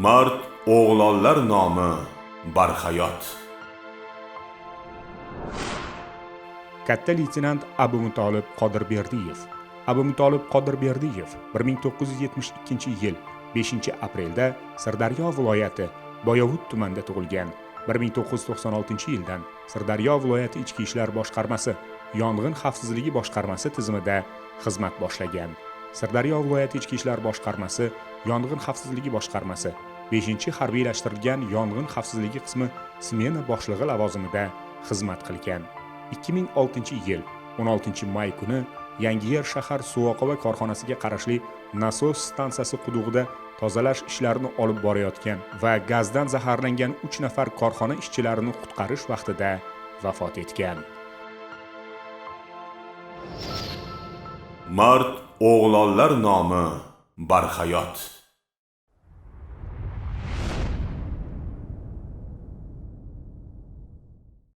Mard o'g'lonlar nomi barhayot. Katta leytenant Abumutolib Qodirberdiyev. Abumutolib Qodirberdiyev 1972-yil 5-aprelda Sirdaryo viloyati Boyovut tumanida tug'ilgan. 1996-yildan Sirdaryo viloyati Ichki ishlar boshqarmasi Yong'in xavfsizligi boshqarmasi tizimida xizmat boshlagan. Sirdaryo viloyati Ichki ishlar boshqarmasi Yong'in xavfsizligi boshqarmasi 5-harbiylashtirilgan yong'in xavfsizligi qismi smena boshlig'i lavozimida xizmat qilgan. 2006-yil 16-may kuni Yangiyer shahar suvoqova korxonasiga qarashli nasos stansiyasi qudug'ida tozalash ishlarini olib borayotgan va gazdan zaharlangan 3 nafar korxona ishchilarini qutqarish vaqtida vafot etgan. Mard o'g'lonlar nomi barhayot.